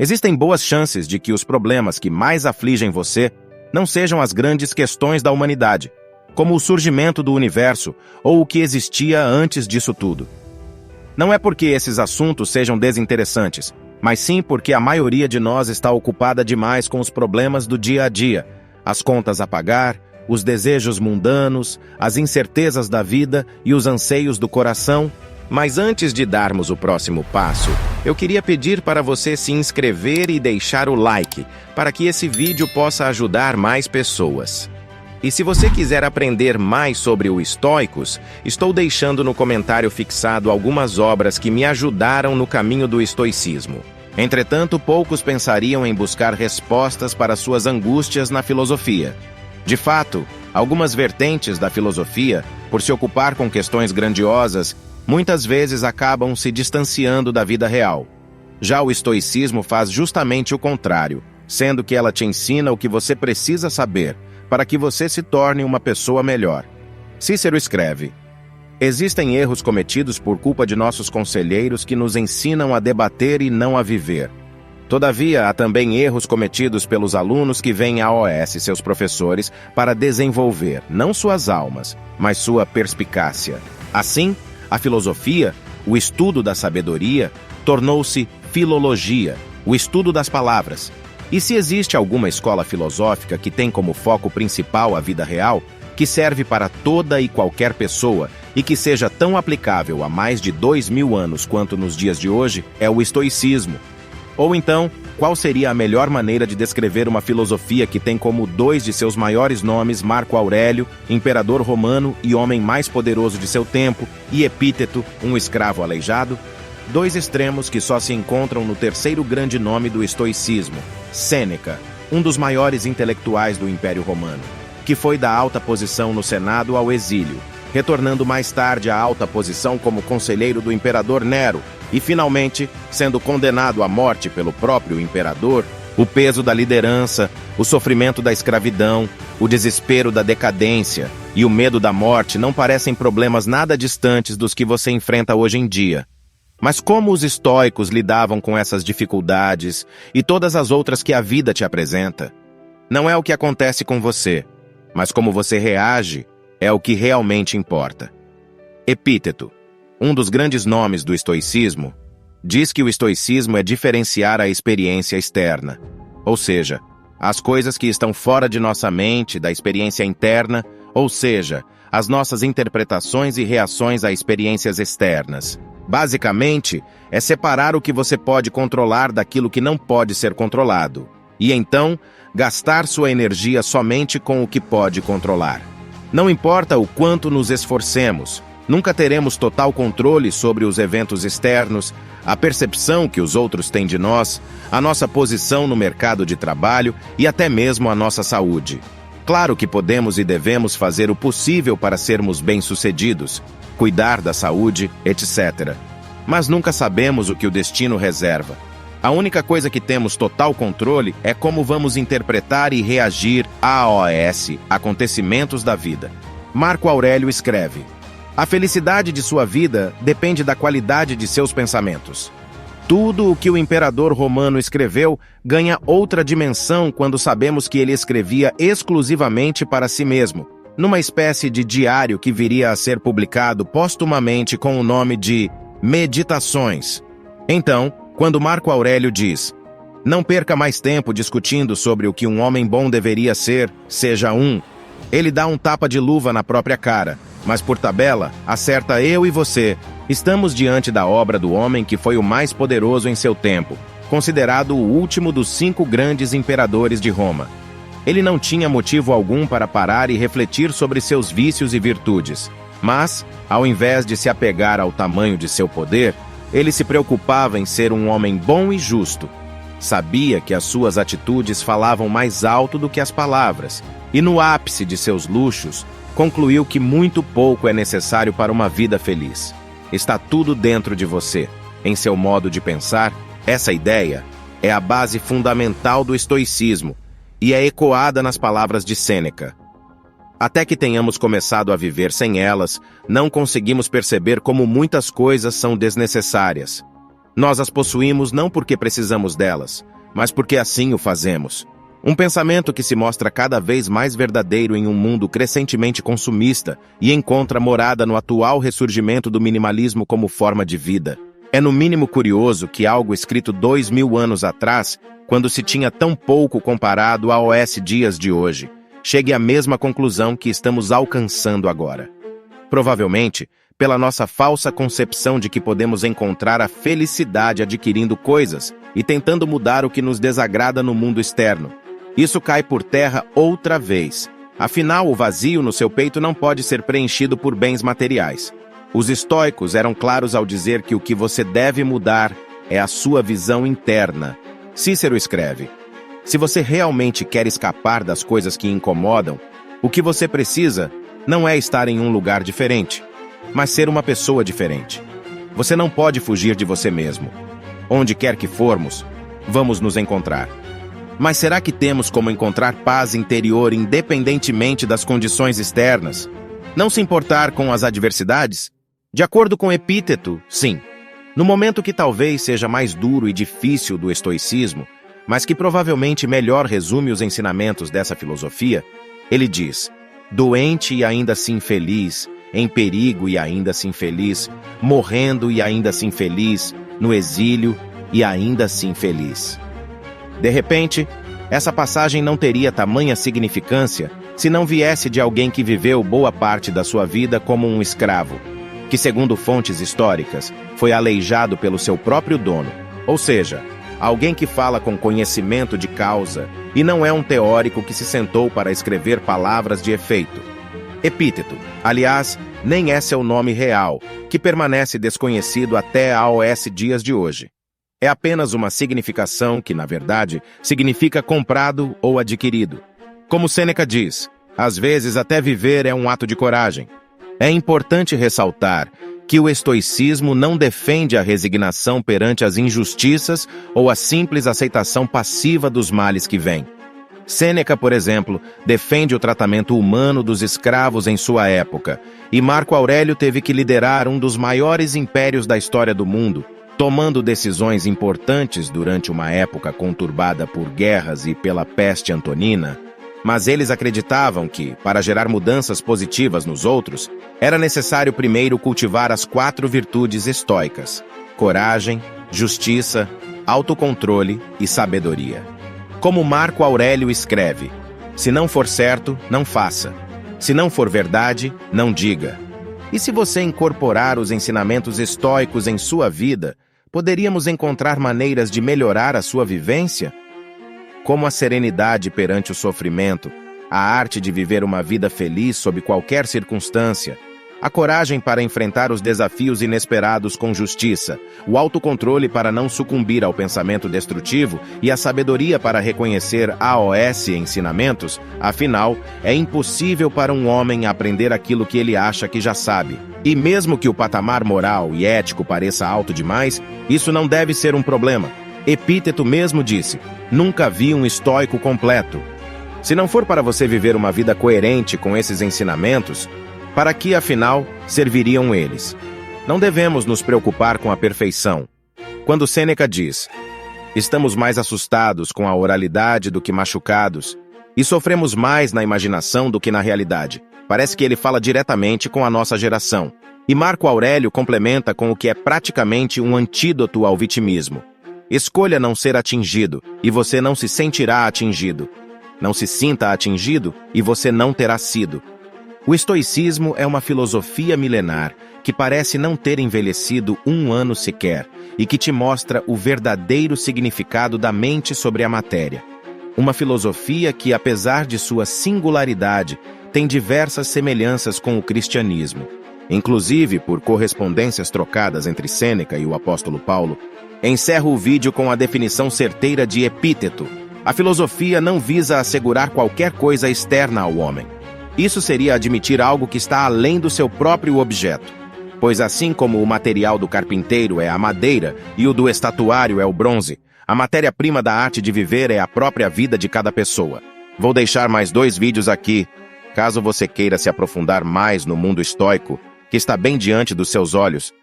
Existem boas chances de que os problemas que mais afligem você não sejam as grandes questões da humanidade, como o surgimento do universo ou o que existia antes disso tudo. Não é porque esses assuntos sejam desinteressantes, mas sim porque a maioria de nós está ocupada demais com os problemas do dia a dia, as contas a pagar, os desejos mundanos, as incertezas da vida e os anseios do coração. Mas antes de darmos o próximo passo, eu queria pedir para você se inscrever e deixar o like, para que esse vídeo possa ajudar mais pessoas. E se você quiser aprender mais sobre o Estoicos, estou deixando no comentário fixado algumas obras que me ajudaram no caminho do estoicismo. Entretanto, poucos pensariam em buscar respostas para suas angústias na filosofia. De fato, algumas vertentes da filosofia, por se ocupar com questões grandiosas, muitas vezes acabam se distanciando da vida real. Já o estoicismo faz justamente o contrário, sendo que ela te ensina o que você precisa saber para que você se torne uma pessoa melhor. Cícero escreve: existem erros cometidos por culpa de nossos conselheiros que nos ensinam a debater e não a viver. Todavia, há também erros cometidos pelos alunos que vêm à OS, seus professores, para desenvolver não suas almas, mas sua perspicácia. Assim, a filosofia, o estudo da sabedoria, tornou-se filologia, o estudo das palavras. E se existe alguma escola filosófica que tem como foco principal a vida real, que serve para toda e qualquer pessoa e que seja tão aplicável há mais de 2000 anos quanto nos dias de hoje, é o estoicismo. Ou então, qual seria a melhor maneira de descrever uma filosofia que tem como dois de seus maiores nomes Marco Aurélio, imperador romano e homem mais poderoso de seu tempo, e Epíteto, um escravo aleijado? Dois extremos que só se encontram no terceiro grande nome do estoicismo, Sêneca, um dos maiores intelectuais do Império Romano, que foi da alta posição no Senado ao exílio, retornando mais tarde à alta posição como conselheiro do imperador Nero e, finalmente, sendo condenado à morte pelo próprio imperador. O peso da liderança, o sofrimento da escravidão, o desespero da decadência e o medo da morte não parecem problemas nada distantes dos que você enfrenta hoje em dia. Mas como os estoicos lidavam com essas dificuldades e todas as outras que a vida te apresenta? Não é o que acontece com você, mas como você reage é o que realmente importa. Epíteto, um dos grandes nomes do estoicismo, diz que o estoicismo é diferenciar a experiência externa, ou seja, as coisas que estão fora de nossa mente, da experiência interna, ou seja, as nossas interpretações e reações a experiências externas. Basicamente, é separar o que você pode controlar daquilo que não pode ser controlado, e então, gastar sua energia somente com o que pode controlar. Não importa o quanto nos esforcemos, nunca teremos total controle sobre os eventos externos, a percepção que os outros têm de nós, a nossa posição no mercado de trabalho e até mesmo a nossa saúde. Claro que podemos e devemos fazer o possível para sermos bem-sucedidos, cuidar da saúde, etc. Mas nunca sabemos o que o destino reserva. A única coisa que temos total controle é como vamos interpretar e reagir a acontecimentos da vida. Marco Aurélio escreve: a felicidade de sua vida depende da qualidade de seus pensamentos. Tudo o que o imperador romano escreveu ganha outra dimensão quando sabemos que ele escrevia exclusivamente para si mesmo, numa espécie de diário que viria a ser publicado póstumamente com o nome de Meditações. Então, quando Marco Aurélio diz: não perca mais tempo discutindo sobre o que um homem bom deveria ser, seja um, ele dá um tapa de luva na própria cara, mas por tabela, acerta eu e você. Estamos diante da obra do homem que foi o mais poderoso em seu tempo, considerado o último dos 5 grandes imperadores de Roma. Ele não tinha motivo algum para parar e refletir sobre seus vícios e virtudes, mas, ao invés de se apegar ao tamanho de seu poder, ele se preocupava em ser um homem bom e justo. Sabia que as suas atitudes falavam mais alto do que as palavras, e no ápice de seus luxos, concluiu que muito pouco é necessário para uma vida feliz. Está tudo dentro de você, em seu modo de pensar. Essa ideia é a base fundamental do estoicismo e é ecoada nas palavras de Sêneca. Até que tenhamos começado a viver sem elas, não conseguimos perceber como muitas coisas são desnecessárias. Nós as possuímos não porque precisamos delas, mas porque assim o fazemos. Um pensamento que se mostra cada vez mais verdadeiro em um mundo crescentemente consumista e encontra morada no atual ressurgimento do minimalismo como forma de vida. É no mínimo curioso que algo escrito 2000 anos atrás, quando se tinha tão pouco comparado aos dias de hoje, chegue à mesma conclusão que estamos alcançando agora. Provavelmente, pela nossa falsa concepção de que podemos encontrar a felicidade adquirindo coisas e tentando mudar o que nos desagrada no mundo externo. Isso cai por terra outra vez. Afinal, o vazio no seu peito não pode ser preenchido por bens materiais. Os estoicos eram claros ao dizer que o que você deve mudar é a sua visão interna. Cícero escreve: se você realmente quer escapar das coisas que incomodam, o que você precisa não é estar em um lugar diferente, mas ser uma pessoa diferente. Você não pode fugir de você mesmo. Onde quer que formos, vamos nos encontrar. Mas será que temos como encontrar paz interior independentemente das condições externas? Não se importar com as adversidades? De acordo com Epíteto, sim. No momento que talvez seja mais duro e difícil do estoicismo, mas que provavelmente melhor resume os ensinamentos dessa filosofia, ele diz: doente e ainda assim feliz, em perigo e ainda assim feliz, morrendo e ainda assim feliz, no exílio e ainda assim feliz. De repente, essa passagem não teria tamanha significância se não viesse de alguém que viveu boa parte da sua vida como um escravo, que, segundo fontes históricas, foi aleijado pelo seu próprio dono, ou seja, alguém que fala com conhecimento de causa e não é um teórico que se sentou para escrever palavras de efeito. Epíteto, aliás, nem é seu nome real, que permanece desconhecido até aos dias de hoje. É apenas uma significação que, na verdade, significa comprado ou adquirido. Como Sêneca diz, às vezes até viver é um ato de coragem. É importante ressaltar que o estoicismo não defende a resignação perante as injustiças ou a simples aceitação passiva dos males que vêm. Sêneca, por exemplo, defende o tratamento humano dos escravos em sua época, e Marco Aurélio teve que liderar um dos maiores impérios da história do mundo, tomando decisões importantes durante uma época conturbada por guerras e pela peste antonina. Mas eles acreditavam que, para gerar mudanças positivas nos outros, era necessário primeiro cultivar as 4 virtudes estoicas: coragem, justiça, autocontrole e sabedoria. Como Marco Aurélio escreve: se não for certo, não faça. Se não for verdade, não diga. E se você incorporar os ensinamentos estoicos em sua vida, poderíamos encontrar maneiras de melhorar a sua vivência? Como a serenidade perante o sofrimento, a arte de viver uma vida feliz sob qualquer circunstância, a coragem para enfrentar os desafios inesperados com justiça, o autocontrole para não sucumbir ao pensamento destrutivo e a sabedoria para reconhecer aos ensinamentos, afinal, é impossível para um homem aprender aquilo que ele acha que já sabe. E mesmo que o patamar moral e ético pareça alto demais, isso não deve ser um problema. Epíteto mesmo disse: nunca vi um estoico completo. Se não for para você viver uma vida coerente com esses ensinamentos, para que, afinal, serviriam eles? Não devemos nos preocupar com a perfeição. Quando Sêneca diz: estamos mais assustados com a oralidade do que machucados, e sofremos mais na imaginação do que na realidade, parece que ele fala diretamente com a nossa geração. E Marco Aurélio complementa com o que é praticamente um antídoto ao vitimismo: escolha não ser atingido, e você não se sentirá atingido. Não se sinta atingido, e você não terá sido. O estoicismo é uma filosofia milenar que parece não ter envelhecido um ano sequer e que te mostra o verdadeiro significado da mente sobre a matéria. Uma filosofia que, apesar de sua singularidade, tem diversas semelhanças com o cristianismo. Inclusive, por correspondências trocadas entre Sêneca e o apóstolo Paulo, encerro o vídeo com a definição certeira de Epíteto: a filosofia não visa assegurar qualquer coisa externa ao homem. Isso seria admitir algo que está além do seu próprio objeto. Pois assim como o material do carpinteiro é a madeira e o do estatuário é o bronze, a matéria-prima da arte de viver é a própria vida de cada pessoa. Vou deixar mais 2 vídeos aqui, caso você queira se aprofundar mais no mundo estoico, que está bem diante dos seus olhos,